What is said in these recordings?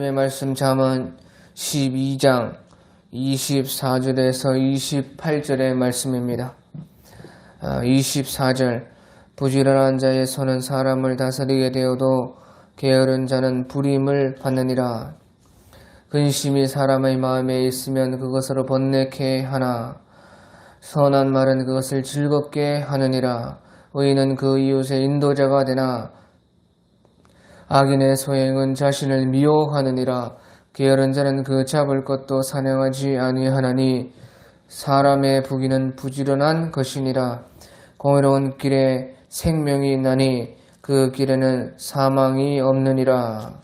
하나님의 말씀 잠언 12장 24절에서 28절의 말씀입니다. 24절 부지런한 자의 손은 사람을 다스리게 되어도 게으른 자는 불임을 받느니라. 근심이 사람의 마음에 있으면 그것으로 번뇌케 하나 선한 말은 그것을 즐겁게 하느니라. 의인은 그 이웃의 인도자가 되나 악인의 소행은 자신을 미워하느니라. 게으른 자는 그 잡을 것도 사냥하지 아니하나니 사람의 부귀는 부지런한 것이니라. 공의로운 길에 생명이 있나니 그 길에는 사망이 없느니라.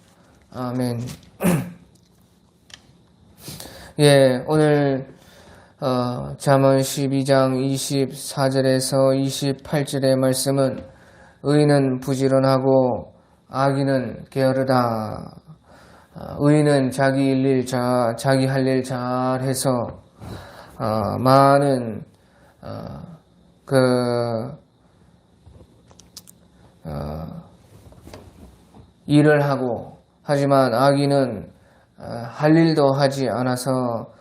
아멘. 예, 오늘 잠언 12장 24절에서 28절의 말씀은 의인은 부지런하고 악인은 게으르다. 의인은 자기 할 일 잘해서 많은 일을 하고, 하지만 악인은 할 일도 하지 않아서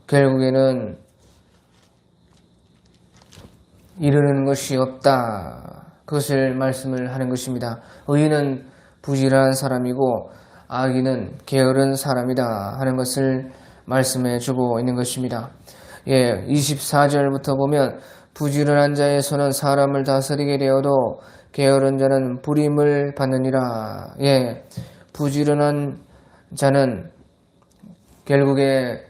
결국에는 이루는 것이 없다. 그것을 말씀을 하는 것입니다. 의인은 부지런한 사람이고 악인은 게으른 사람이다 하는 것을 말씀해 주고 있는 것입니다. 예, 24절부터 보면 부지런한 자의 손은 사람을 다스리게 되어도 게으른 자는 불임을 받느니라. 예, 부지런한 자는 결국에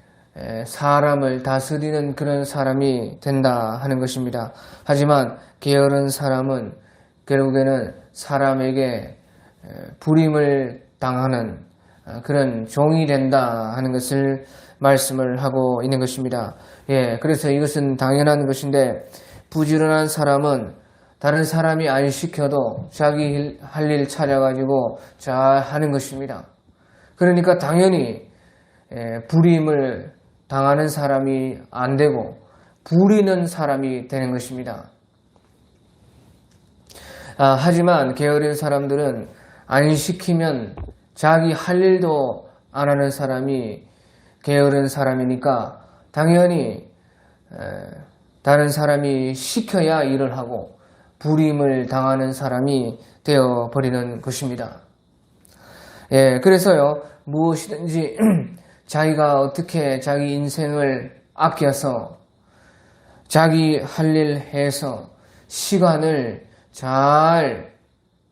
사람을 다스리는 그런 사람이 된다 하는 것입니다. 하지만 게으른 사람은 결국에는 사람에게 불임을 당하는 그런 종이 된다 하는 것을 말씀을 하고 있는 것입니다. 예, 그래서 이것은 당연한 것인데 부지런한 사람은 다른 사람이 안 시켜도 자기 할 일 찾아가지고 잘 하는 것입니다. 그러니까 당연히 불임을 당하는 사람이 안 되고 부리는 사람이 되는 것입니다. 하지만 게으른 사람들은 안 시키면 자기 할 일도 안 하는 사람이 게으른 사람이니까 당연히 다른 사람이 시켜야 일을 하고 불임을 당하는 사람이 되어버리는 것입니다. 예, 그래서요, 무엇이든지 자기가 어떻게 자기 인생을 아껴서 자기 할 일 해서 시간을 잘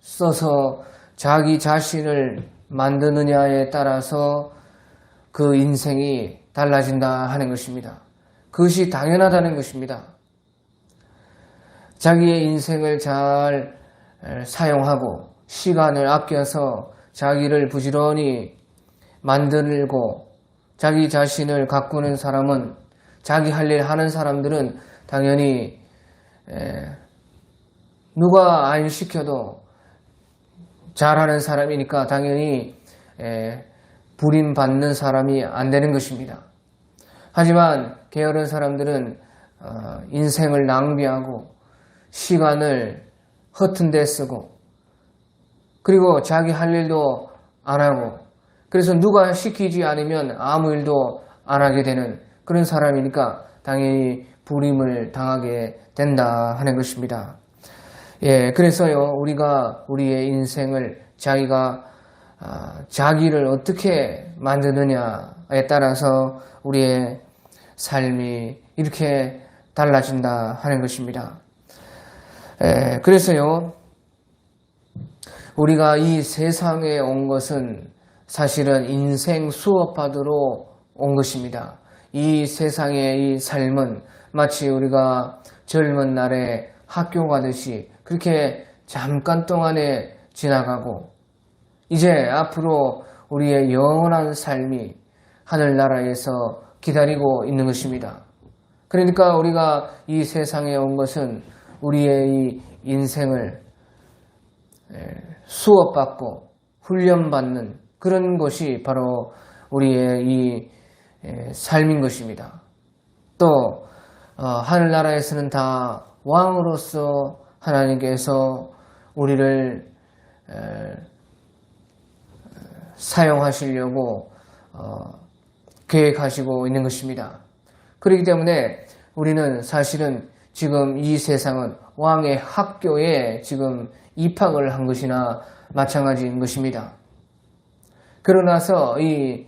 써서 자기 자신을 만드느냐에 따라서 그 인생이 달라진다 하는 것입니다. 그것이 당연하다는 것입니다. 자기의 인생을 잘 사용하고 시간을 아껴서 자기를 부지런히 만들고 자기 자신을 가꾸는 사람은, 자기 할 일 하는 사람들은 당연히 누가 안 시켜도 잘하는 사람이니까 당연히 불임받는 사람이 안 되는 것입니다. 하지만 게으른 사람들은 인생을 낭비하고 시간을 허튼 데 쓰고 그리고 자기 할 일도 안 하고 그래서 누가 시키지 않으면 아무 일도 안 하게 되는 그런 사람이니까 당연히 불임을 당하게 된다 하는 것입니다. 예, 그래서요, 우리가 우리의 인생을 자기를 어떻게 만드느냐에 따라서 우리의 삶이 이렇게 달라진다 하는 것입니다. 예, 그래서요, 우리가 이 세상에 온 것은 사실은 인생 수업 받으러 온 것입니다. 이 세상의 이 삶은 마치 우리가 젊은 날에 학교 가듯이 그렇게 잠깐 동안에 지나가고 이제 앞으로 우리의 영원한 삶이 하늘나라에서 기다리고 있는 것입니다. 그러니까 우리가 이 세상에 온 것은 우리의 이 인생을 수업받고 훈련받는 그런 것이 바로 우리의 이 삶인 것입니다. 또 하늘나라에서는 다 왕으로서 하나님께서 우리를 사용하시려고 계획하시고 있는 것입니다. 그렇기 때문에 우리는 사실은 지금 이 세상은 왕의 학교에 지금 입학을 한 것이나 마찬가지인 것입니다. 그러나서 이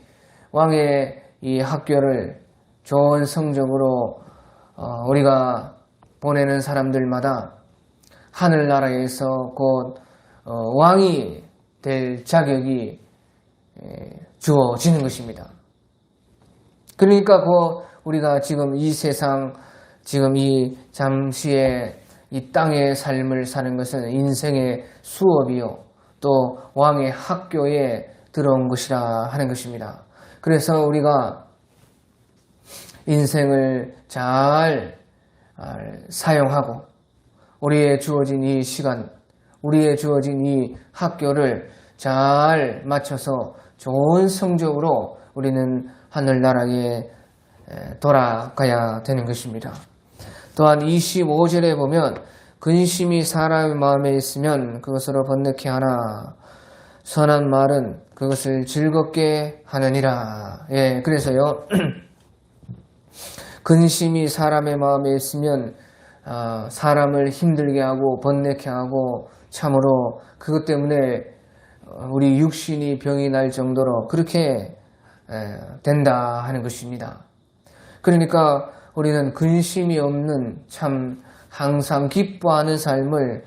왕의 이 학교를 좋은 성적으로 우리가 보내는 사람들마다 하늘나라에서 곧 왕이 될 자격이 주어지는 것입니다. 그러니까 우리가 지금 이 세상, 지금 이 잠시의 이 땅의 삶을 사는 것은 인생의 수업이요, 또 왕의 학교에 들어온 것이라 하는 것입니다. 그래서 우리가 인생을 잘 사용하고 우리의 주어진 이 시간, 우리의 주어진 이 학교를 잘 맞춰서 좋은 성적으로 우리는 하늘나라에 돌아가야 되는 것입니다. 또한 25절에 보면 근심이 사람의 마음에 있으면 그것으로 번뇌케 하나 선한 말은 그것을 즐겁게 하느니라. 예, 그래서요 근심이 사람의 마음에 있으면 사람을 힘들게 하고 번뇌케 하고 참으로 그것 때문에 우리 육신이 병이 날 정도로 그렇게 된다 하는 것입니다. 그러니까 우리는 근심이 없는 참 항상 기뻐하는 삶을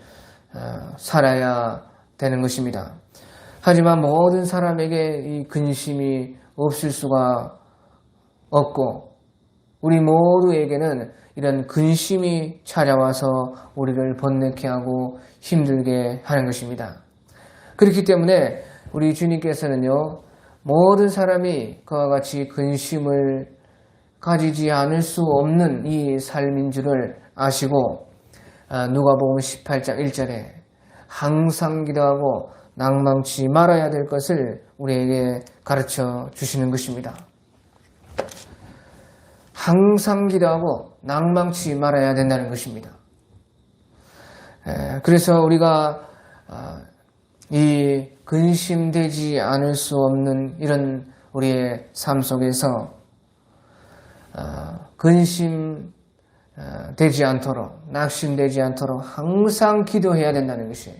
살아야 되는 것입니다. 하지만 모든 사람에게 이 근심이 없을 수가 없고 우리 모두에게는 이런 근심이 찾아와서 우리를 번뇌케 하고 힘들게 하는 것입니다. 그렇기 때문에 우리 주님께서는요, 모든 사람이 그와 같이 근심을 가지지 않을 수 없는 이 삶인 줄을 아시고 누가복음 18장 1절에 항상 기도하고 낭망치 말아야 될 것을 우리에게 가르쳐 주시는 것입니다. 항상 기도하고 낭망치 말아야 된다는 것입니다. 그래서 우리가 이 근심되지 않을 수 없는 이런 우리의 삶 속에서 근심되지 않도록, 낙심되지 않도록 항상 기도해야 된다는 것이에요.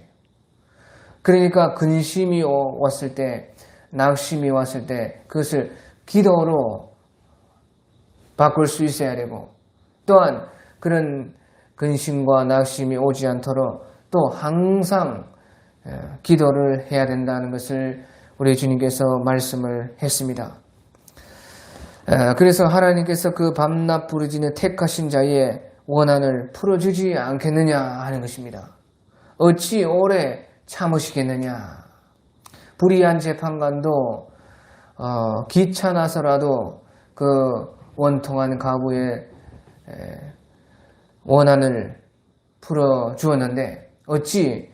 그러니까 근심이 왔을 때, 낙심이 왔을 때 그것을 기도로 바꿀 수 있어야 되고, 또한 그런 근심과 낙심이 오지 않도록 또 항상 기도를 해야 된다는 것을 우리 주님께서 말씀을 했습니다. 그래서 하나님께서 그 밤낮 부르짖는 택하신 자의 원한을 풀어주지 않겠느냐 하는 것입니다. 어찌 오래 참으시겠느냐. 불의한 재판관도 귀찮아서라도 그 원통한 가부의 원한을 풀어주었는데 어찌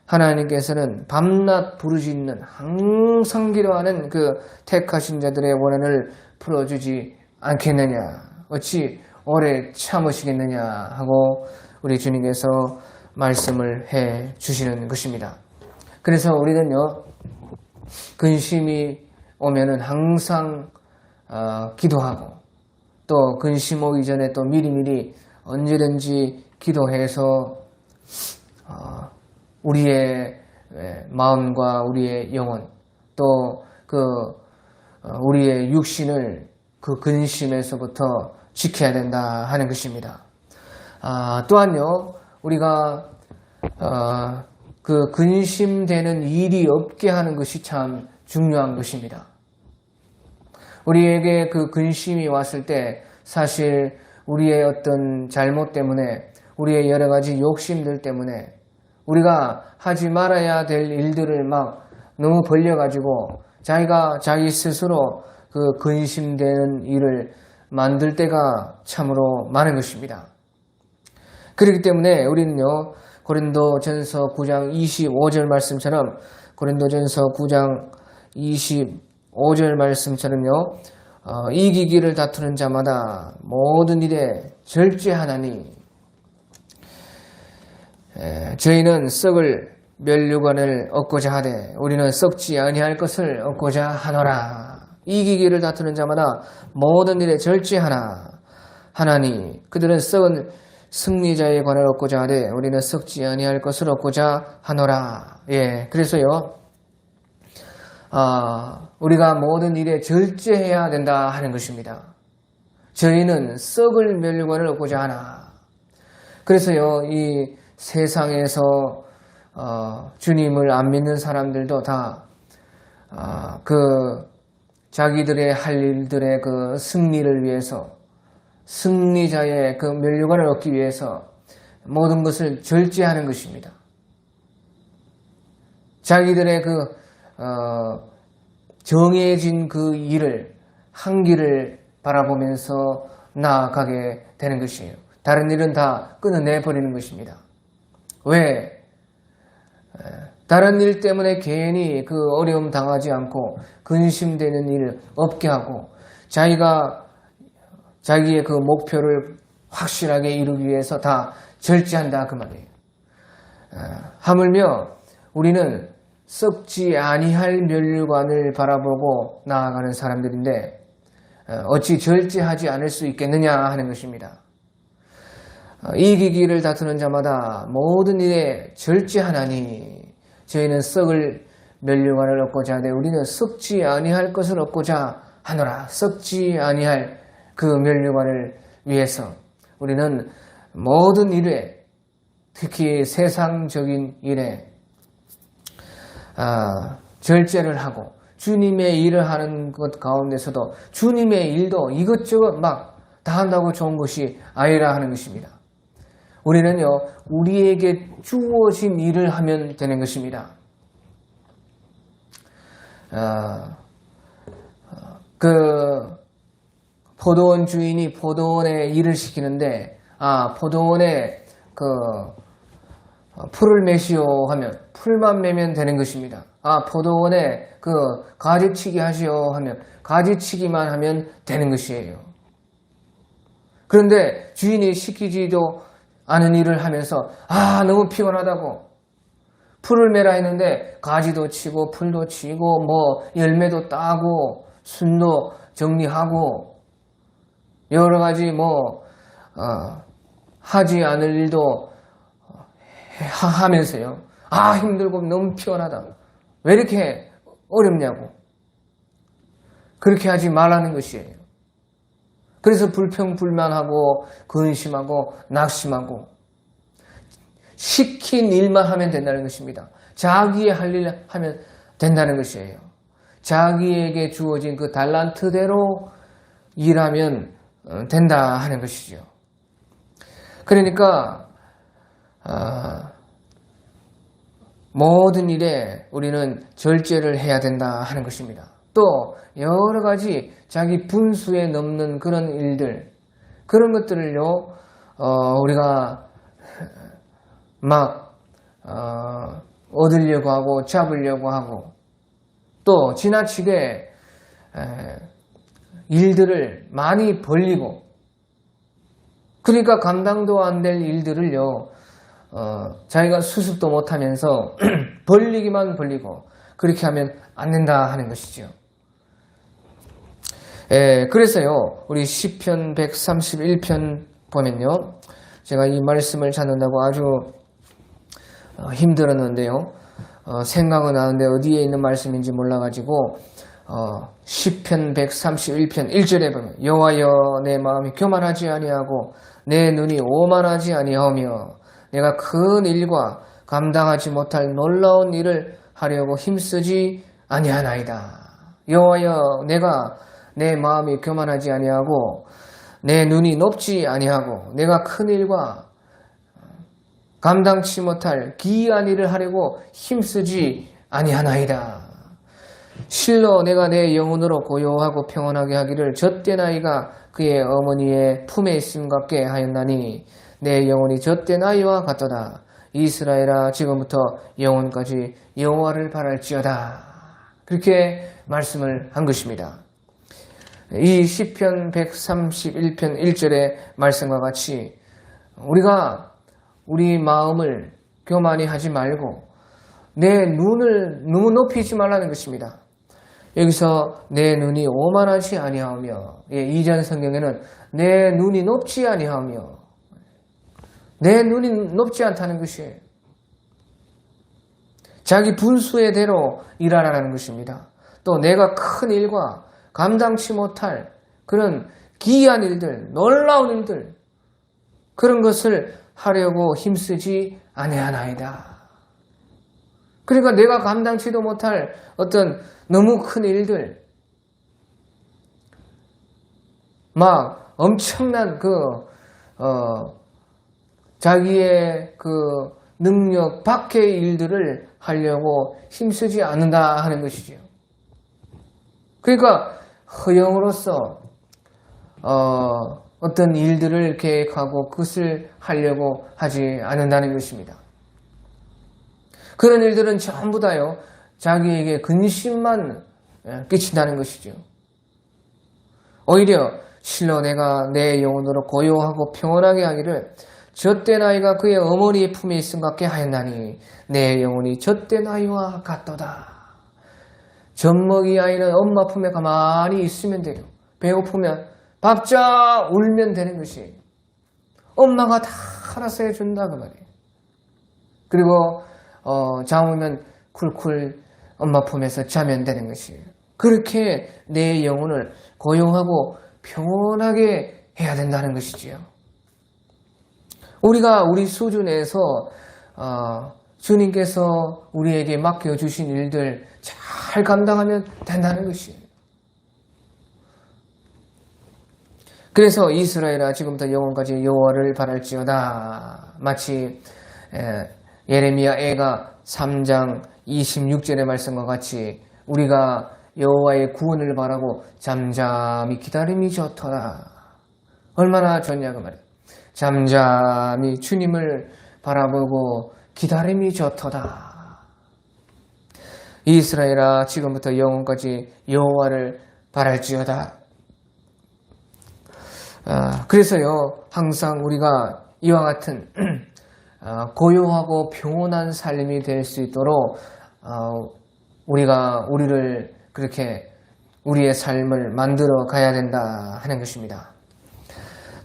하나님께서는 밤낮 부르짖는 항상 기도하는 그 택하신 자들의 원한을 풀어주지 않겠느냐. 어찌 오래 참으시겠느냐 하고 우리 주님께서 말씀을 해 주시는 것입니다. 그래서 우리는요, 근심이 오면은 항상 기도하고 또 근심 오기 전에 또 미리미리 언제든지 기도해서 우리의 마음과 우리의 영혼 또 우리의 육신을 그 근심에서부터 지켜야 된다 하는 것입니다. 또한요, 우리가 그 근심되는 일이 없게 하는 것이 참 중요한 것입니다. 우리에게 그 근심이 왔을 때 사실 우리의 어떤 잘못 때문에 우리의 여러 가지 욕심들 때문에 우리가 하지 말아야 될 일들을 막 너무 벌려가지고 자기가 자기 스스로 그 근심되는 일을 만들 때가 참으로 많은 것입니다. 그렇기 때문에 우리는요, 고린도전서 9장 25절 말씀처럼 고린도전서 9장 25절 말씀처럼요, 이기기를 다투는 자마다 모든 일에 절제하나니 저희는 썩을 면류관을 얻고자 하되 우리는 썩지 아니할 것을 얻고자 하노라. 이기기를 다투는 자마다 모든 일에 절제하나 하나니 그들은 썩은 승리자의 관을 얻고자 하되 우리는 썩지 아니할 것을 얻고자 하노라. 예, 그래서요, 우리가 모든 일에 절제해야 된다 하는 것입니다. 저희는 썩을 면류관을 얻고자 하나. 그래서요, 이 세상에서 주님을 안 믿는 사람들도 다 자기들의 할 일들의 그 승리를 위해서, 승리자의 그 면류관을 얻기 위해서 모든 것을 절제하는 것입니다. 자기들의 정해진 그 일을, 한길을 바라보면서 나아가게 되는 것이에요. 다른 일은 다 끊어내 버리는 것입니다. 왜? 다른 일 때문에 괜히 그 어려움 당하지 않고 근심되는 일 없게 하고 자기의 그 목표를 확실하게 이루기 위해서 다 절제한다 그 말이에요. 하물며 우리는 썩지 아니할 면류관을 바라보고 나아가는 사람들인데 어찌 절제하지 않을 수 있겠느냐 하는 것입니다. 이기기를 다투는 자마다 모든 일에 절제하나니 저희는 썩을 면류관을 얻고자 하되 우리는 썩지 아니할 것을 얻고자 하노라. 썩지 아니할 그 면류관을 위해서 우리는 모든 일에, 특히 세상적인 일에 절제를 하고 주님의 일을 하는 것 가운데서도 주님의 일도 이것저것 막 다 한다고 좋은 것이 아니라 하는 것입니다. 우리는요, 우리에게 주어진 일을 하면 되는 것입니다. 포도원 주인이 포도원에 일을 시키는데, 포도원에 풀을 매시오 하면 풀만 매면 되는 것입니다. 포도원에 가지치기 하시오 하면 가지치기만 하면 되는 것이에요. 그런데 주인이 시키지도 않은 일을 하면서 너무 피곤하다고 풀을 매라 했는데 가지도 치고 풀도 치고 열매도 따고 순도 정리하고 여러 가지 하지 않을 일도 하면서요. 힘들고 너무 피곤하다. 왜 이렇게 어렵냐고. 그렇게 하지 말라는 것이에요. 그래서 불평불만하고 근심하고 낙심하고 시킨 일만 하면 된다는 것입니다. 자기의 할 일 하면 된다는 것이에요. 자기에게 주어진 그 달란트대로 일하면 된다 하는 것이죠. 그러니까 모든 일에 우리는 절제를 해야 된다 하는 것입니다. 또 여러 가지 자기 분수에 넘는 그런 일들, 그런 것들을요, 우리가 막 얻으려고 하고 잡으려고 하고 또 지나치게 일들을 많이 벌리고, 그러니까 감당도 안 될 일들을요, 자기가 수습도 못하면서 벌리기만 벌리고 그렇게 하면 안 된다 하는 것이죠. 그래서요, 우리 시편 131편 보면요, 제가 이 말씀을 찾는다고 아주 힘들었는데요, 생각은 나는데 어디에 있는 말씀인지 몰라가지고 시편 131편 1절에 보면 여호와여 내 마음이 교만하지 아니하고 내 눈이 오만하지 아니하며 내가 큰 일과 감당하지 못할 놀라운 일을 하려고 힘쓰지 아니하나이다. 여호와여 내가 내 마음이 교만하지 아니하고 내 눈이 높지 아니하고 내가 큰 일과 감당치 못할 기이한 일을 하려고 힘쓰지 아니하나이다. 실로 내가 내 영혼으로 고요하고 평온하게 하기를 젖된 아이가 그의 어머니의 품에 있음 같게 하였나니 내 영혼이 젖된 아이와 같도다. 이스라엘아 지금부터 영원까지 여호와를 바랄지어다. 그렇게 말씀을 한 것입니다. 이 시편 131편 1절의 말씀과 같이 우리가 우리 마음을 교만히 하지 말고 내 눈을 너무 높이지 말라는 것입니다. 여기서 내 눈이 오만하지 아니하며, 이전 성경에는 내 눈이 높지 아니하며, 내 눈이 높지 않다는 것이에요. 자기 분수의 대로 일하라는 것입니다. 또 내가 큰 일과 감당치 못할 그런 기이한 일들, 놀라운 일들, 그런 것을 하려고 힘쓰지 아니하나이다. 그러니까 내가 감당치도 못할 어떤 너무 큰 일들, 막 엄청난 자기의 능력 밖의 일들을 하려고 힘쓰지 않는다 하는 것이죠. 그러니까 허영으로서 어떤 일들을 계획하고 그것을 하려고 하지 않는다는 것입니다. 그런 일들은 전부 다요, 자기에게 근심만 끼친다는 것이죠. 오히려 실로 내가 내 영혼으로 고요하고 평온하게 하기를 젖된 아이가 그의 어머니의 품에 있음 같게 하였나니 내 영혼이 젖된 아이와 같도다. 젖먹이 아이는 엄마 품에 가만히 있으면 돼요. 배고프면 밥자 울면 되는 것이 엄마가 다 알아서 해준다 그 말이에요. 그리고 잠오면 쿨쿨 엄마 품에서 자면 되는 것이에요. 그렇게 내 영혼을 고요하고 평온하게 해야 된다는 것이지요. 우리가 우리 수준에서 주님께서 우리에게 맡겨주신 일들 잘 감당하면 된다는 것이에요. 그래서 이스라엘아 지금부터 영원까지 여호와를 바랄지어다. 마치 예레미야 애가 3장 26절의 말씀과 같이 우리가 여호와의 구원을 바라고 잠잠히 기다림이 좋더라. 얼마나 좋냐 그 말이에요. 잠잠히 주님을 바라보고 기다림이 좋도다. 이스라엘아 지금부터 영원까지 여호와를 바랄지어다. 그래서요 항상 우리가 이와 같은 고요하고 평온한 삶이 될 수 있도록 우리가 우리를 그렇게 우리의 삶을 만들어 가야 된다 하는 것입니다.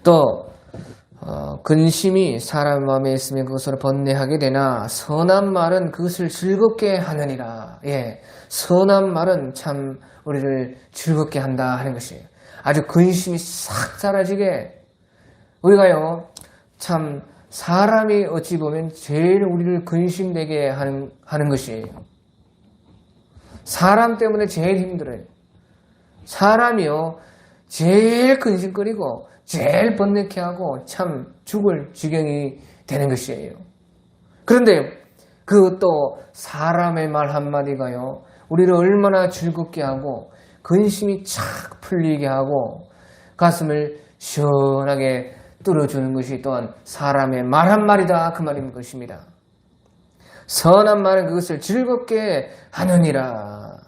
또 근심이 사람 마음에 있으면 그것을 번뇌하게 되나 선한 말은 그것을 즐겁게 하느니라. 선한 말은 참 우리를 즐겁게 한다 하는 것이에요. 아주 근심이 싹 사라지게 우리가요 참 사람이 어찌 보면 제일 우리를 근심되게 하는 것이에요. 사람 때문에 제일 힘들어요. 사람이요 제일 근심거리고 제일 번뇌케 하고 참 죽을 지경이 되는 것이에요. 그런데 그것도 사람의 말 한마디가요 우리를 얼마나 즐겁게 하고 근심이 착 풀리게 하고 가슴을 시원하게 뚫어주는 것이 또한 사람의 말 한마디다 그 말인 것입니다. 선한 말은 그것을 즐겁게 하느니라.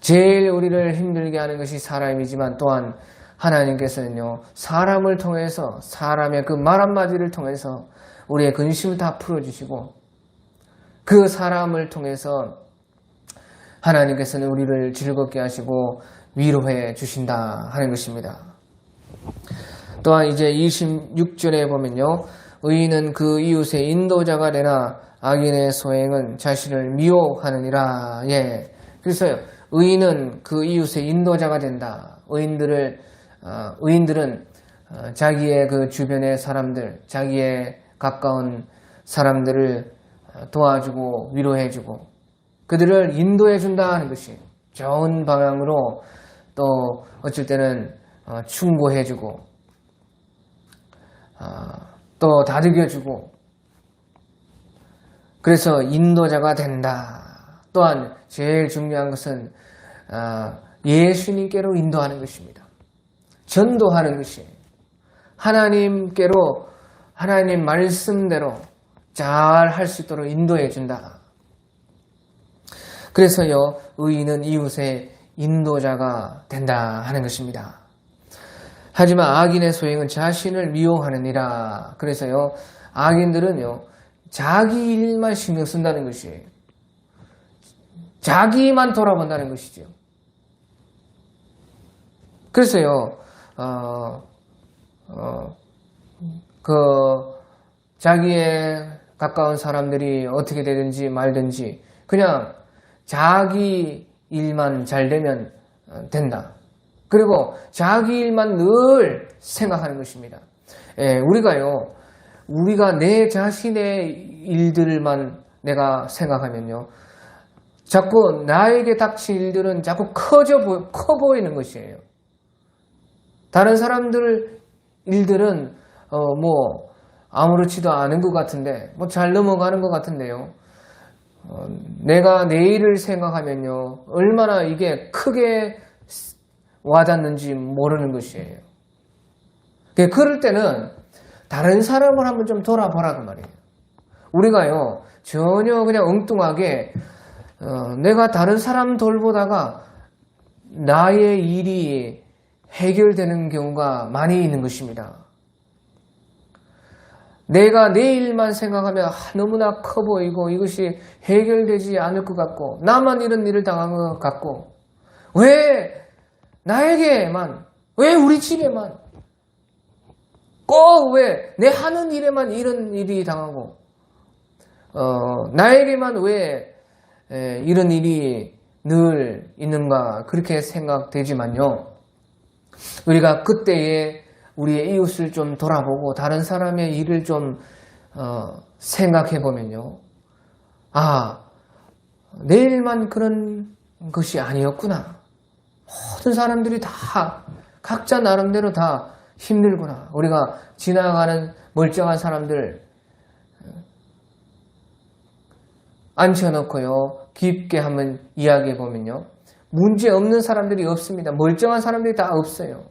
제일 우리를 힘들게 하는 것이 사람이지만 또한 하나님께서는요 사람을 통해서 사람의 그 말 한마디를 통해서 우리의 근심을 다 풀어주시고 그 사람을 통해서 하나님께서는 우리를 즐겁게 하시고 위로해 주신다 하는 것입니다. 또한 이제 26절에 보면요 의인은 그 이웃의 인도자가 되나 악인의 소행은 자신을 미워하느니라. 그래서요 의인은 그 이웃의 인도자가 된다. 의인들은 자기의 그 주변의 사람들, 자기의 가까운 사람들을 도와주고 위로해주고 그들을 인도해준다 하는 것이 좋은 방향으로 또 어쩔 때는 충고해주고 또 다독여주고 그래서 인도자가 된다. 또한 제일 중요한 것은 예수님께로 인도하는 것입니다. 전도하는 것이에요. 하나님께로 하나님 말씀대로 잘 할 수 있도록 인도해 준다. 그래서요 의인은 이웃의 인도자가 된다 하는 것입니다. 하지만 악인의 소행은 자신을 미워하느니라. 그래서요 악인들은요 자기 일만 신경 쓴다는 것이에요. 자기만 돌아본다는 것이죠. 그래서요, 자기의 가까운 사람들이 어떻게 되든지 말든지 그냥 자기 일만 잘 되면 된다. 그리고 자기 일만 늘 생각하는 것입니다. 우리가 내 자신의 일들만 내가 생각하면요, 자꾸 나에게 닥친 일들은 자꾸 커 보이는 것이에요. 다른 사람들 일들은 아무렇지도 않은 것 같은데, 잘 넘어가는 것 같은데요. 내가 내 일을 생각하면요, 얼마나 이게 크게 와닿는지 모르는 것이에요. 그럴 때는 다른 사람을 한번 좀 돌아보라고 말이에요. 우리가요, 전혀 그냥 엉뚱하게 내가 다른 사람 돌보다가 나의 일이 해결되는 경우가 많이 있는 것입니다. 내가 내 일만 생각하면 너무나 커 보이고 이것이 해결되지 않을 것 같고 나만 이런 일을 당한 것 같고 왜 나에게만, 왜 우리 집에만, 꼭 왜 내 하는 일에만 이런 일이 당하고 나에게만 왜 이런 일이 늘 있는가 그렇게 생각되지만요. 우리가 그때에 우리의 이웃을 좀 돌아보고 다른 사람의 일을 좀 생각해 보면요. 내 일만 그런 것이 아니었구나. 모든 사람들이 다 각자 나름대로 다 힘들구나. 우리가 지나가는 멀쩡한 사람들 앉혀놓고요. 깊게 한번 이야기해 보면요. 문제 없는 사람들이 없습니다. 멀쩡한 사람들이 다 없어요.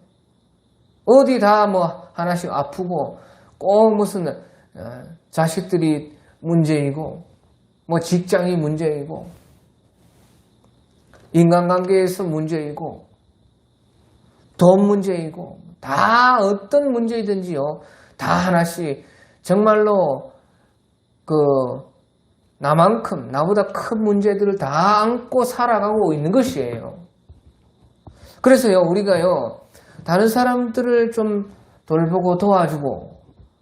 어디 다 하나씩 아프고 꼭 무슨 자식들이 문제이고 직장이 문제이고 인간관계에서 문제이고 돈 문제이고 다 어떤 문제이든지요. 다 하나씩 정말로 나보다 큰 문제들을 다 안고 살아가고 있는 것이에요. 그래서요, 우리가요, 다른 사람들을 좀 돌보고 도와주고,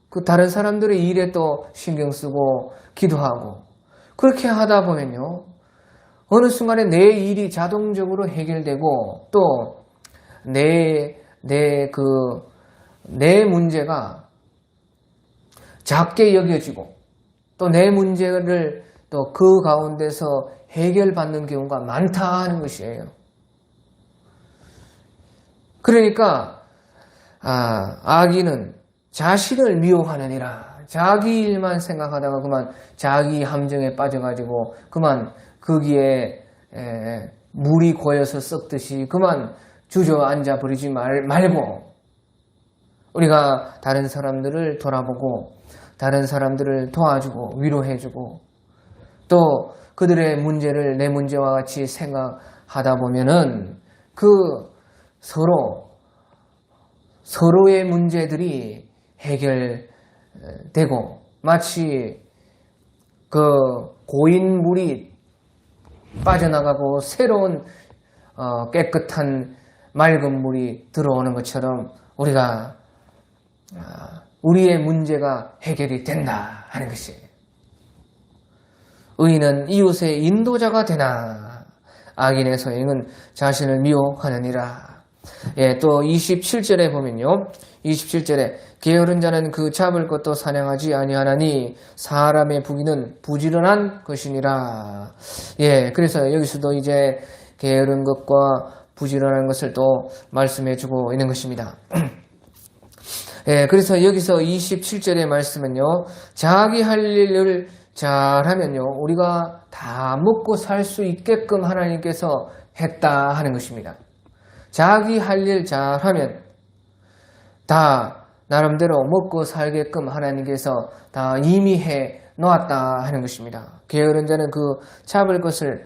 그 다른 사람들의 일에 또 신경 쓰고, 기도하고, 그렇게 하다 보면요, 어느 순간에 내 일이 자동적으로 해결되고, 또, 내 문제가 작게 여겨지고, 또 내 문제를 또 그 가운데서 해결받는 경우가 많다 하는 것이에요. 그러니까 악인은 자신을 미워하느니라. 자기 일만 생각하다가 그만 자기 함정에 빠져가지고 그만 거기에 물이 고여서 썩듯이 그만 주저앉아 버리지 말고 우리가 다른 사람들을 돌아보고 다른 사람들을 도와주고 위로해주고 또 그들의 문제를 내 문제와 같이 생각하다 보면은 서로의 문제들이 해결되고 마치 고인 물이 빠져나가고 새로운 깨끗한 맑은 물이 들어오는 것처럼 우리가 우리의 문제가 해결이 된다 하는 것이에요. 의인은 이웃의 인도자가 되나 악인의 소행은 자신을 미워하느니라. 또 27절에 보면요. 27절에 게으른 자는 그 잡을 것도 사냥하지 아니하나니 사람의 부귀는 부지런한 것이니라. 그래서 여기서도 이제 게으른 것과 부지런한 것을 또 말씀해 주고 있는 것입니다. 그래서 여기서 27절의 말씀은요. 자기 할 일을 잘하면요. 우리가 다 먹고 살 수 있게끔 하나님께서 했다 하는 것입니다. 자기 할 일 잘하면 다 나름대로 먹고 살게끔 하나님께서 다 이미 해 놓았다 하는 것입니다. 게으른 자는 그 잡을 것을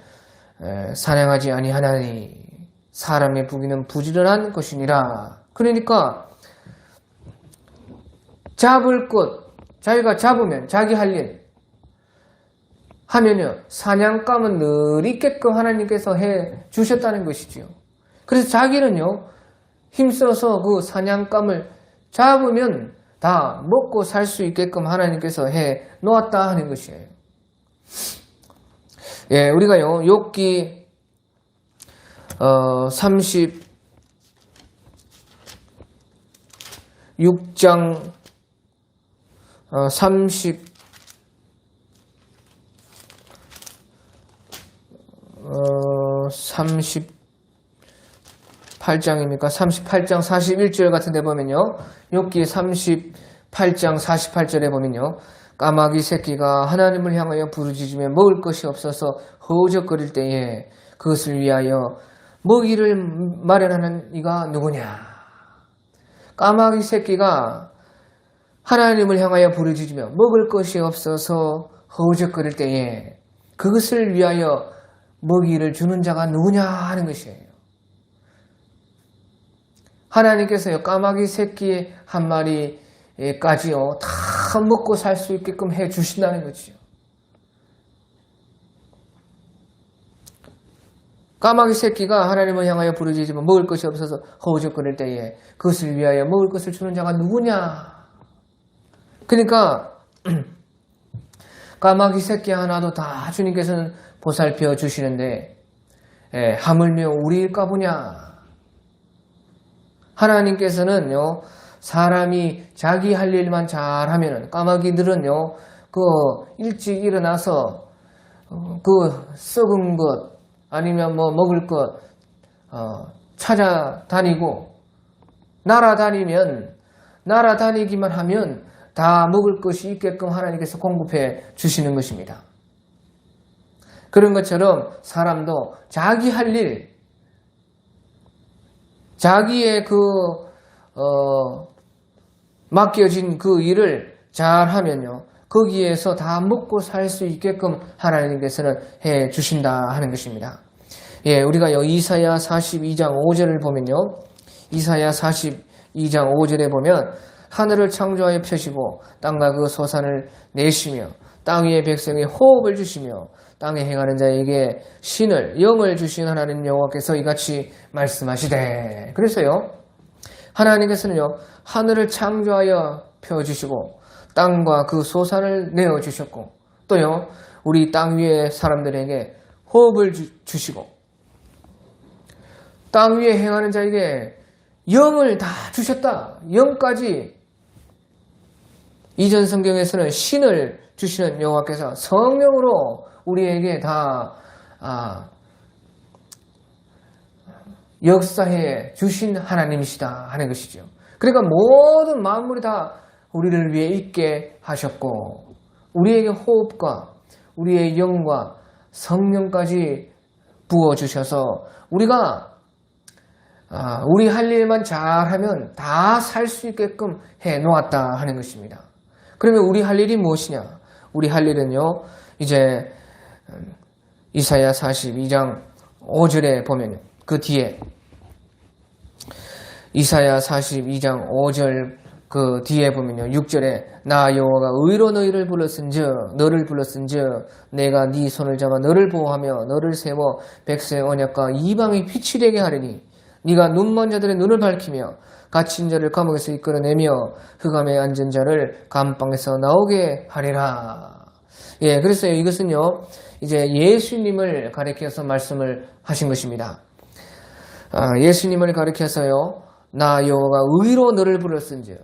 사냥하지 아니하나니 사람의 부귀는 부지런한 것이니라. 그러니까 잡을 것, 자기가 잡으면 자기 할 일, 하면요, 사냥감은 늘 있게끔 하나님께서 해 주셨다는 것이지요. 그래서 자기는요, 힘써서 그 사냥감을 잡으면 다 먹고 살 수 있게끔 하나님께서 해 놓았다 하는 것이에요. 예, 우리가요, 욥기 36장 38장입니까? 38장 41절 같은 데 보면요. 욥기 38장 48절에 보면요. 까마귀 새끼가 하나님을 향하여 부르짖으며 먹을 것이 없어서 허우적거릴 때에 그것을 위하여 먹이를 마련하는 이가 누구냐? 까마귀 새끼가 하나님을 향하여 부르짖으며 먹을 것이 없어서 허우적거릴 때에 그것을 위하여 먹이를 주는 자가 누구냐 하는 것이에요. 하나님께서요, 까마귀 새끼 한 마리까지요, 다 먹고 살 수 있게끔 해 주신다는 거지요. 까마귀 새끼가 하나님을 향하여 부르짖으며 먹을 것이 없어서 허우적거릴 때에 그것을 위하여 먹을 것을 주는 자가 누구냐? 그러니까 까마귀 새끼 하나도 다 주님께서는 보살펴 주시는데 하물며 우리일까 보냐? 하나님께서는요, 사람이 자기 할 일만 잘하면은, 까마귀들은요, 일찍 일어나서 썩은 것 아니면 먹을 것 찾아다니고 날아다니기만 하면 다 먹을 것이 있게끔 하나님께서 공급해 주시는 것입니다. 그런 것처럼 사람도 자기 할 일, 자기의 맡겨진 그 일을 잘하면요, 거기에서 다 먹고 살 수 있게끔 하나님께서는 해 주신다 하는 것입니다. 예, 우리가요, 이사야 42장 5절을 보면요, 이사야 42장 5절에 보면 하늘을 창조하여 펴시고 땅과 그 소산을 내시며 땅 위의 백성에 호흡을 주시며 땅에 행하는 자에게 신을, 영을 주신 하나님 여호와께서 이같이 말씀하시되. 그래서요, 하나님께서는요, 하늘을 창조하여 펴주시고 땅과 그 소산을 내어주셨고 또요, 우리 땅 위의 사람들에게 호흡을 주시고 땅 위에 행하는 자에게 영을 다 주셨다. 영까지. 이전 성경에서는 신을 주시는 여호와께서 성령으로 우리에게 다 역사해 주신 하나님이시다 하는 것이죠. 그러니까 모든 만물이 다 우리를 위해 있게 하셨고 우리에게 호흡과 우리의 영과 성령까지 부어주셔서 우리가 우리 할 일만 잘하면 다 살 수 있게끔 해놓았다 하는 것입니다. 그러면 우리 할 일이 무엇이냐? 우리 할 일은요, 이제 이사야 42장 5절에 보면 그 뒤에 이사야 42장 5절 그 뒤에 보면요, 6절에 나 여호와가 의로 너희를 너를 불렀은즉 내가 네 손을 잡아 너를 보호하며 너를 세워 백성의 언약과 이방의 빛이 되게 하리니 네가 눈먼 자들의 눈을 밝히며 갇힌 자를 감옥에서 이끌어내며 흑암에 앉은 자를 감방에서 나오게 하리라. 예, 그래서 이것은요, 이제 예수님을 가리켜서 말씀을 하신 것입니다. 예수님을 가리켜서요, 나 여호와가 의로 너를 불렀은즉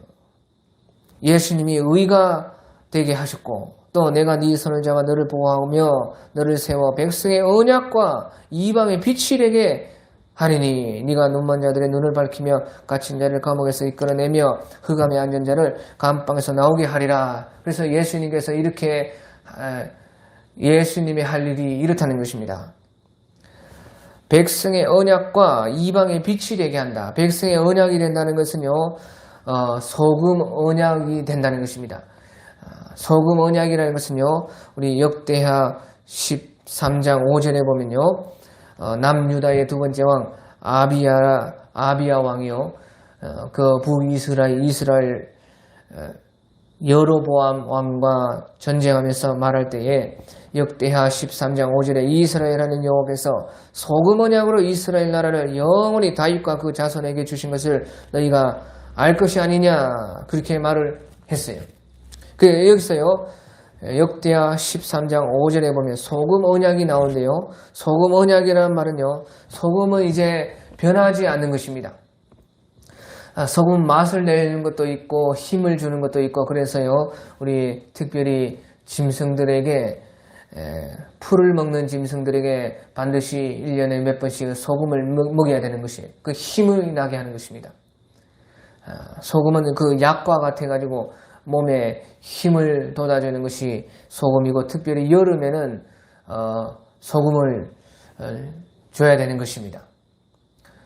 예수님이 의가 되게 하셨고 또 내가 네 손을 잡아 너를 보호하며 너를 세워 백성의 언약과 이방의 빛이 되게 하리니 네가 눈먼 자들의 눈을 밝히며 갇힌 자를 감옥에서 이끌어내며 흑암에 앉은 자를 감방에서 나오게 하리라. 그래서 예수님께서 이렇게 예수님의 할 일이 이렇다는 것입니다. 백성의 언약과 이방의 빛이 되게 한다. 백성의 언약이 된다는 것은요, 소금 언약이 된다는 것입니다. 소금 언약이라는 것은요, 우리 역대하 13장 5절에 보면요, 남유다의 두 번째 왕 아비야 왕이요, 그 북이스라엘 여로보암 왕과 전쟁하면서 말할 때에 역대하 13장 5절에 이스라엘 하는 여호와께서 소금 언약으로 이스라엘 나라를 영원히 다윗과 그 자손에게 주신 것을 너희가 알 것이 아니냐 그렇게 말을 했어요. 여기서요 역대하 13장 5절에 보면 소금 언약이 나오는데요. 소금 언약이라는 말은요 소금은 이제 변하지 않는 것입니다. 소금 맛을 내는 것도 있고 힘을 주는 것도 있고 그래서요 우리 특별히 짐승들에게 풀을 먹는 짐승들에게 반드시 1년에 몇 번씩 소금을 먹여야 되는 것이 그 힘을 나게 하는 것입니다. 소금은 그 약과 같아 가지고 몸에 힘을 돋아주는 것이 소금이고 특별히 여름에는 소금을 줘야 되는 것입니다.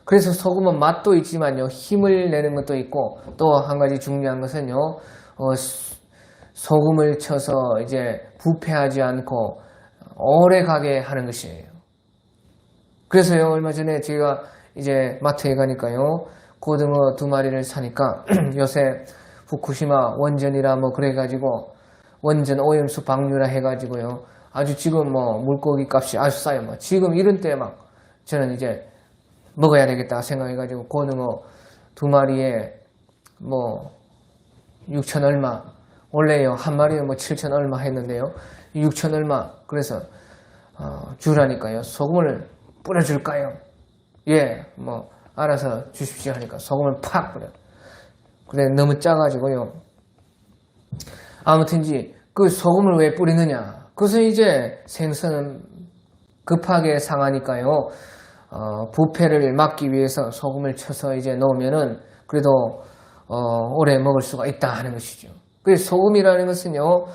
그래서 소금은 맛도 있지만요 힘을 내는 것도 있고 또 한 가지 중요한 것은요 소금을 쳐서 이제 부패하지 않고 오래 가게 하는 것이에요. 그래서요 얼마 전에 제가 이제 마트에 가니까요 고등어 2마리를 사니까 요새 후쿠시마 원전이라 뭐 그래가지고 원전 오염수 방류라 해가지고요 아주 지금 뭐 물고기 값이 아주 싸요. 뭐 지금 이런 때 막 저는 이제 먹어야 되겠다 생각해가지고 고등어 2마리에 뭐 6천 얼마 원래요 한 마리에 뭐 7천 얼마 했는데요 6천 얼마 그래서 주라니까요 소금을 뿌려줄까요? 예 뭐 알아서 주십시오 하니까 소금을 팍 뿌려. 근데 너무 짜가지고요 아무튼지 그 소금을 왜 뿌리느냐 그것은 이제 생선은 급하게 상하니까요 부패를 막기 위해서 소금을 쳐서 이제 넣으면은 그래도 오래 먹을 수가 있다 하는 것이죠. 그 소금이라는 것은요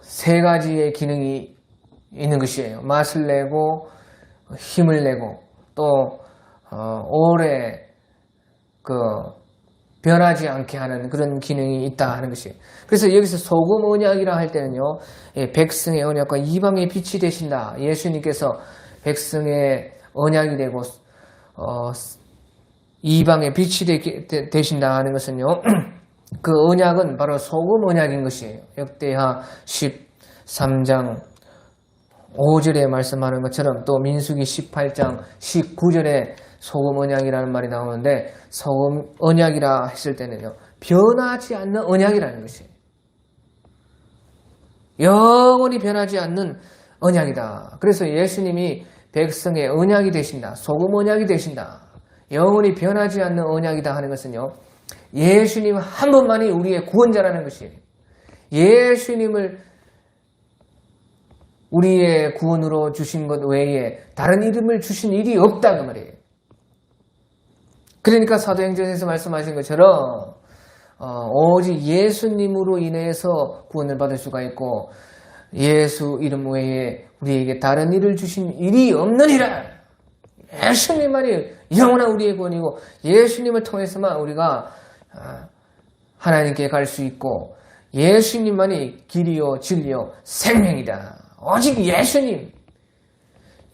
3가지의 기능이 있는 것이에요. 맛을 내고 힘을 내고 또 오래 변하지 않게 하는 그런 기능이 있다 하는 것이에요. 그래서 여기서 소금 언약이라 할 때는요 백성의 언약과 이방의 빛이 되신다. 예수님께서 백성의 언약이 되고 이방의 빛이 되신다 하는 것은요 그 언약은 바로 소금 언약인 것이에요. 역대하 13장 5절에 말씀하는 것처럼 또 민수기 18장 19절에 소금 언약이라는 말이 나오는데 소금 언약이라 했을 때는요 변하지 않는 언약이라는 것이에요. 영원히 변하지 않는 언약이다. 그래서 예수님이 백성의 언약이 되신다. 소금 언약이 되신다. 영원히 변하지 않는 언약이다 하는 것은요 예수님 한 분만이 우리의 구원자라는 것이에요. 예수님을 우리의 구원으로 주신 것 외에 다른 이름을 주신 일이 없다 그 말이에요. 그러니까 사도행전에서 말씀하신 것처럼 오직 예수님으로 인해서 구원을 받을 수가 있고 예수 이름 외에 우리에게 다른 일을 주신 일이 없느니라. 예수님만이 영원한 우리의 구원이고 예수님을 통해서만 우리가 하나님께 갈 수 있고 예수님만이 길이요 진리요 생명이다. 오직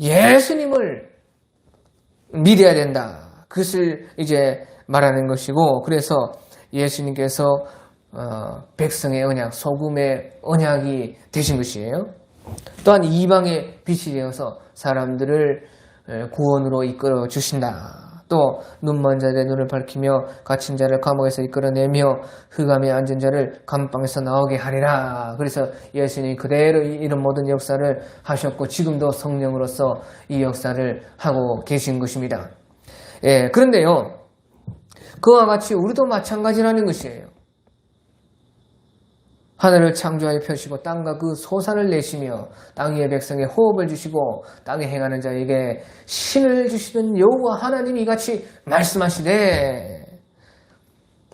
예수님을 믿어야 된다. 그것을 이제 말하는 것이고 그래서 예수님께서 백성의 언약, 소금의 언약이 되신 것이에요. 또한 이방의 빛이 되어서 사람들을 구원으로 이끌어 주신다. 또 눈먼 자들의 눈을 밝히며 갇힌 자를 감옥에서 이끌어내며 흑암에 앉은 자를 감방에서 나오게 하리라. 그래서 예수님이 그대로 이런 모든 역사를 하셨고 지금도 성령으로서 이 역사를 하고 계신 것입니다. 예, 그런데요 그와 같이 우리도 마찬가지라는 것이에요. 하늘을 창조하여 펴시고 땅과 그 소산을 내시며 땅 위의 백성에 호흡을 주시고 땅에 행하는 자에게 신을 주시는 여호와 하나님이 이같이 말씀하시되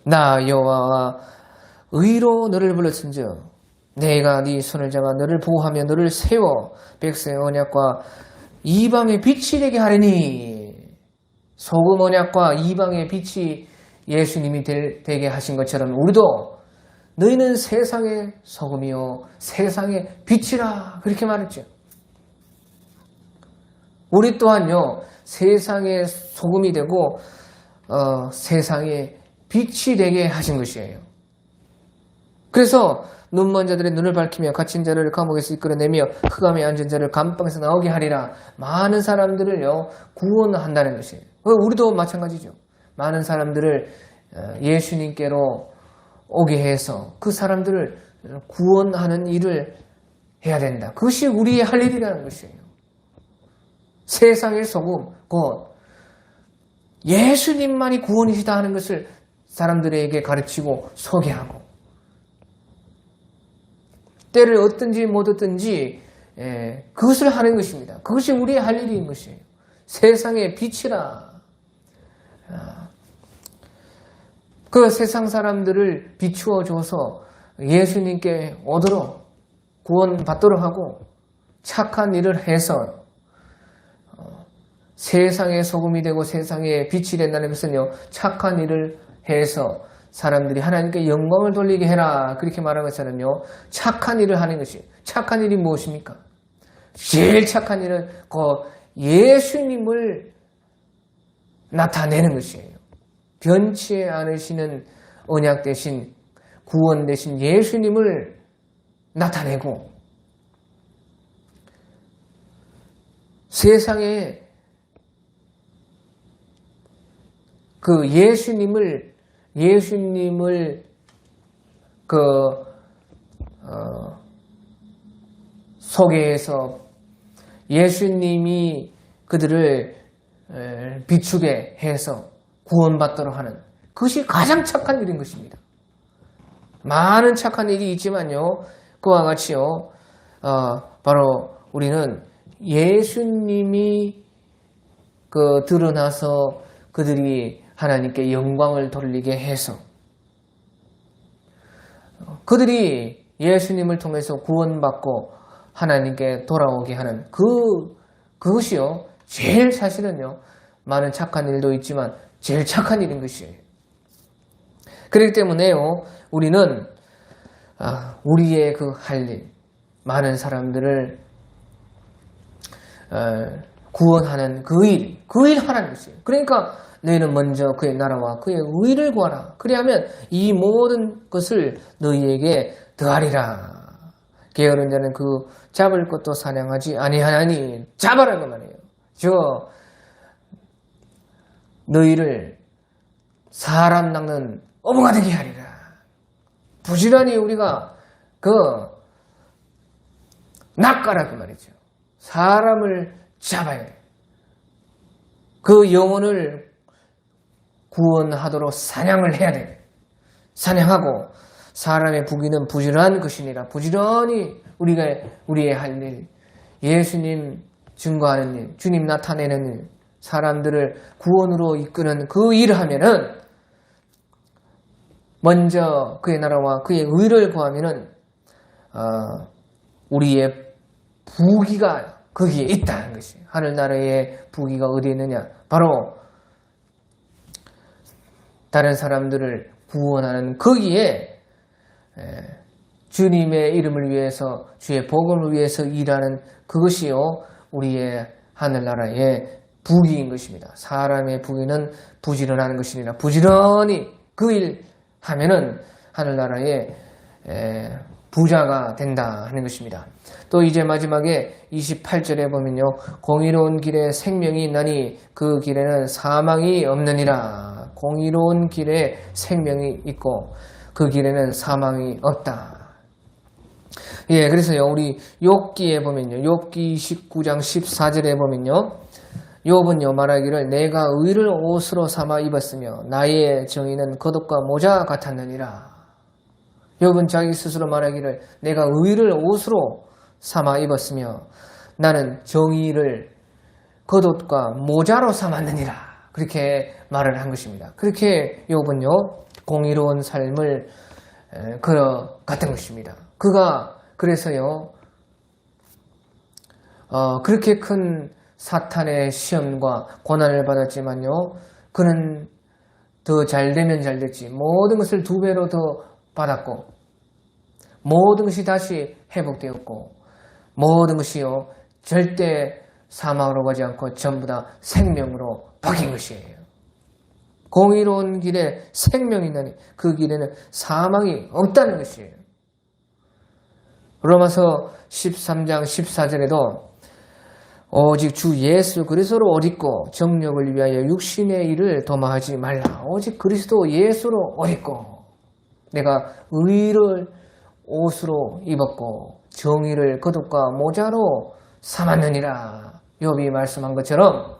나 여호와가 의로 너를 불렀은즉 내가 네 손을 잡아 너를 보호하며 너를 세워 백성의 언약과 이방의 빛이 되게 하리니. 소금 언약과 이방의 빛이 예수님이 되게 하신 것처럼 우리도 너희는 세상의 소금이요 세상의 빛이라 그렇게 말했죠. 우리 또한요 세상의 소금이 되고 세상의 빛이 되게 하신 것이에요. 그래서 눈먼 자들의 눈을 밝히며 갇힌 자를 감옥에서 이끌어내며 흑암에 앉은 자를 감방에서 나오게 하리라. 많은 사람들을요 구원한다는 것이에요. 우리도 마찬가지죠. 많은 사람들을 예수님께로 오게 해서 그 사람들을 구원하는 일을 해야 된다. 그것이 우리의 할 일이라는 것이에요. 세상의 소금, 곧 예수님만이 구원이시다 하는 것을 사람들에게 가르치고 소개하고, 때를 얻든지 못 얻든지 그것을 하는 것입니다. 그것이 우리의 할 일인 것이에요. 세상의 빛이라. 그 세상 사람들을 비추어 줘서 예수님께 오도록 구원받도록 하고 착한 일을 해서 세상의 소금이 되고 세상의 빛이 된다는 것은요, 착한 일을 해서 사람들이 하나님께 영광을 돌리게 해라, 그렇게 말한 것처럼요, 착한 일을 하는 것이, 착한 일이 무엇입니까? 제일 착한 일은 그 예수님을 나타내는 것이에요. 변치 않으시는 언약 대신 구원 대신 예수님을 나타내고, 세상에 그 예수님을 소개해서 예수님이 그들을 비추게 해서 구원받도록 하는, 그것이 가장 착한 일인 것입니다. 많은 착한 일이 있지만요, 그와 같이요, 바로 우리는 예수님이 드러나서 그들이 하나님께 영광을 돌리게 해서 그들이 예수님을 통해서 구원받고 하나님께 돌아오게 하는 그것이요, 제일 사실은요, 많은 착한 일도 있지만 제일 착한 일인 것이에요. 그렇기 때문에요, 우리는 우리의 그 할 일, 많은 사람들을 구원하는 그 일 하라는 것이에요. 그러니까 너희는 먼저 그의 나라와 그의 의를 구하라. 그리하면 이 모든 것을 너희에게 더하리라. 게으른 자는 그 잡을 것도 사냥하지 아니하나니, 잡아라 그 말이에요. 너희를 사람 낚는 어부가 되게 하리라. 부지런히 우리가 낚아라 그 말이죠. 사람을 잡아야 돼. 그 영혼을 구원하도록 사냥을 해야 돼. 사냥하고, 사람의 부귀는 부지런한 것이니라. 부지런히 우리의 할 일, 예수님 증거하는 일, 주님 나타내는 일, 사람들을 구원으로 이끄는 그 일을 하면은, 먼저 그의 나라와 그의 의를 구하면은 우리의 부귀가 거기에 있다는 것이. 하늘나라의 부귀가 어디에 있느냐? 바로 다른 사람들을 구원하는 거기에 주님의 이름을 위해서, 주의 복음을 위해서 일하는 그것이요, 우리의 하늘나라의 부귀인 것입니다. 사람의 부귀는 부지런하는 것이니라. 부지런히 그 일 하면은 하늘나라의 부자가 된다 하는 것입니다. 또 이제 마지막에 28절에 보면요, 공의로운 길에 생명이 있나니 그 길에는 사망이 없느니라. 공의로운 길에 생명이 있고 그 길에는 사망이 없다. 예, 그래서요, 우리 욥기에 보면요, 욥기 29장 14절에 보면요, 욥은요 말하기를 내가 의를 옷으로 삼아 입었으며 나의 정의는 겉옷과 모자 같았느니라. 욥은 자기 스스로 말하기를 내가 의를 옷으로 삼아 입었으며 나는 정의를 겉옷과 모자로 삼았느니라. 그렇게 말을 한 것입니다. 그렇게 욥은요 공의로운 삶을 걸어갔던 것입니다. 그가 그래서요 그렇게 큰 사탄의 시험과 고난을 받았지만요, 그는 더 잘되면 잘됐지, 모든 것을 2배로 더 받았고, 모든 것이 다시 회복되었고, 모든 것이요 절대 사망으로 가지 않고 전부 다 생명으로 바뀐 것이에요. 공의로운 길에 생명이 있나니 그 길에는 사망이 없다는 것이에요. 로마서 13장 14절에도 오직 주 예수 그리스도로 옷 입고 정욕을 위하여 육신의 일을 도모하지 말라. 오직 그리스도 예수로 옷 입고 내가 의를 옷으로 입었고 정의를 겉옷과 모자로 삼았느니라. 욥이 말씀한 것처럼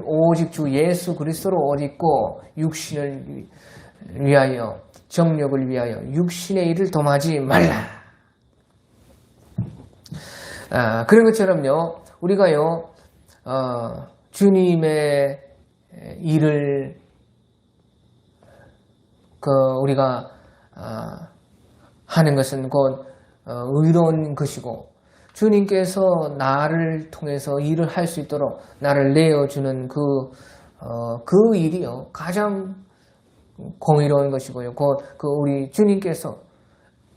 오직 주 예수 그리스도로 옷 입고 육신을 위하여 정욕을 위하여 육신의 일을 도모하지 말라. 그런 것처럼요, 우리가요, 주님의 일을, 우리가, 하는 것은 곧, 의로운 것이고, 주님께서 나를 통해서 일을 할 수 있도록 나를 내어주는 그 일이요, 가장 공의로운 것이고요. 곧, 우리 주님께서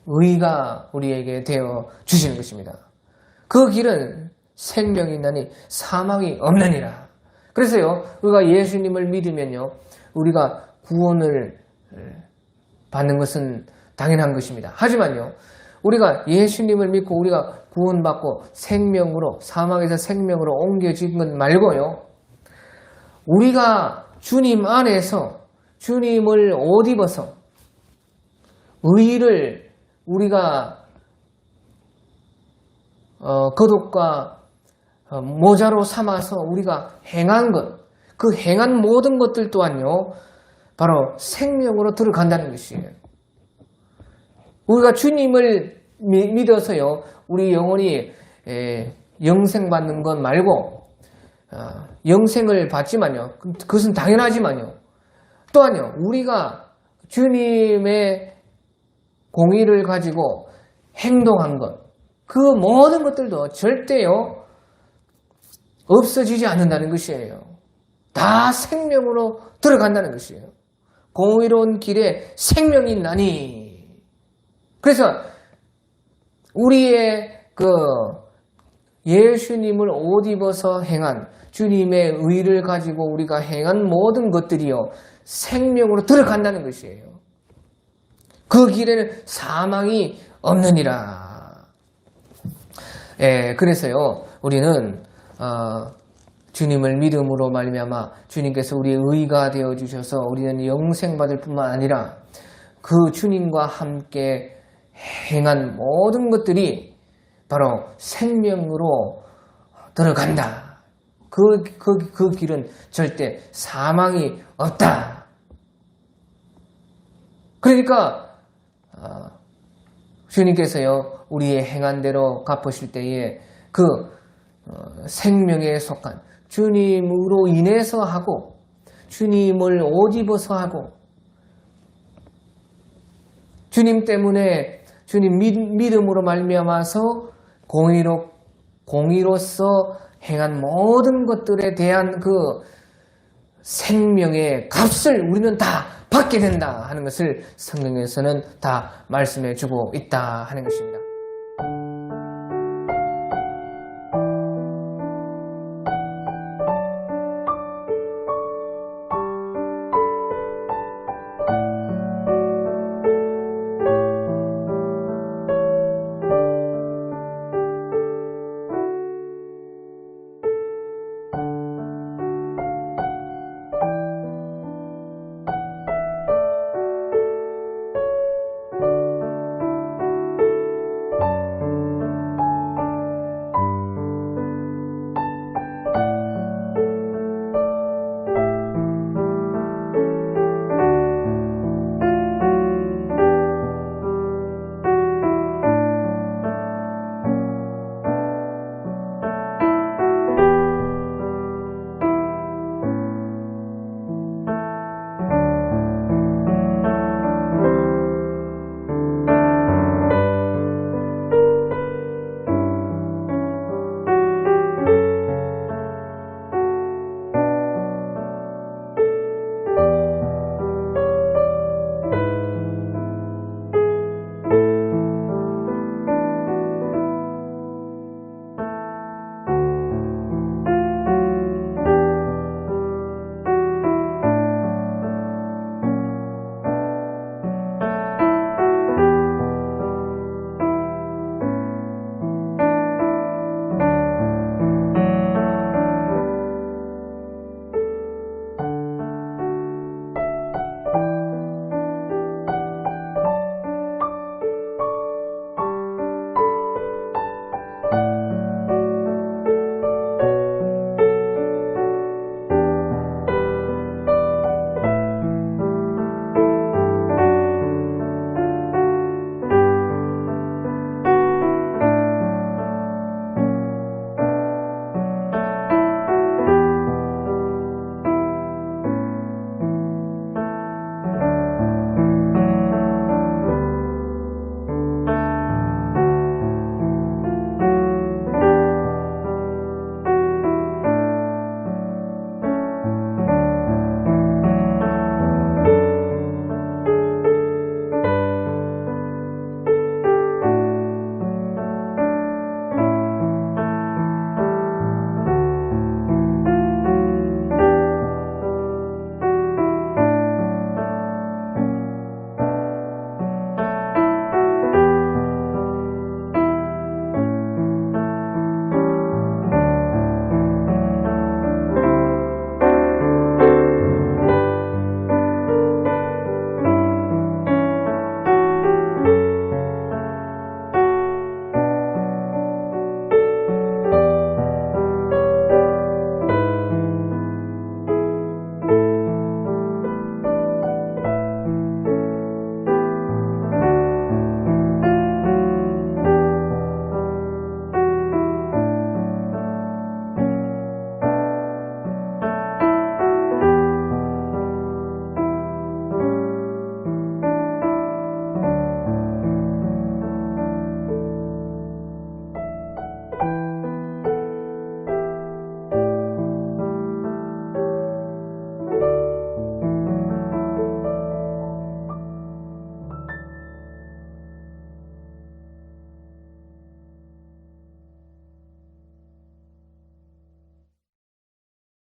의가 우리에게 되어 주시는 것입니다. 그 길은 생명이 있나니 사망이 없느니라. 그래서요, 우리가 예수님을 믿으면요, 우리가 구원을 받는 것은 당연한 것입니다. 하지만요, 우리가 예수님을 믿고 우리가 구원받고 생명으로, 사망에서 생명으로 옮겨진 것 말고요, 우리가 주님 안에서 주님을 옷 입어서 의를 우리가 겉옷과 모자로 삼아서 우리가 행한 것, 그 행한 모든 것들 또한요, 바로 생명으로 들어간다는 것이에요. 우리가 주님을 믿어서요, 우리 영혼이 영생 받는 것 말고, 영생을 받지만요, 그것은 당연하지만요, 또한요, 우리가 주님의 공의를 가지고 행동한 것, 그 모든 것들도 절대요, 없어지지 않는다는 것이에요. 다 생명으로 들어간다는 것이에요. 공의로운 길에 생명이 있나니. 그래서 우리의 예수님을 옷 입어서 행한 주님의 의를 가지고 우리가 행한 모든 것들이요, 생명으로 들어간다는 것이에요. 그 길에는 사망이 없느니라. 그래서요, 우리는 주님을 믿음으로 말미암아 주님께서 우리의 의가 되어 주셔서 우리는 영생 받을 뿐만 아니라 그 주님과 함께 행한 모든 것들이 바로 생명으로 들어간다. 그 길은 절대 사망이 없다. 그러니까 주님께서요, 우리의 행한 대로 갚으실 때에 그 생명에 속한 주님으로 인해서 하고 주님을 옷 입어서 하고 주님 때문에 주님 믿음으로 말미암아서 공의로서 행한 모든 것들에 대한 그 생명의 값을 우리는 다 받게 된다 하는 것을 성경에서는 다 말씀해 주고 있다 하는 것입니다.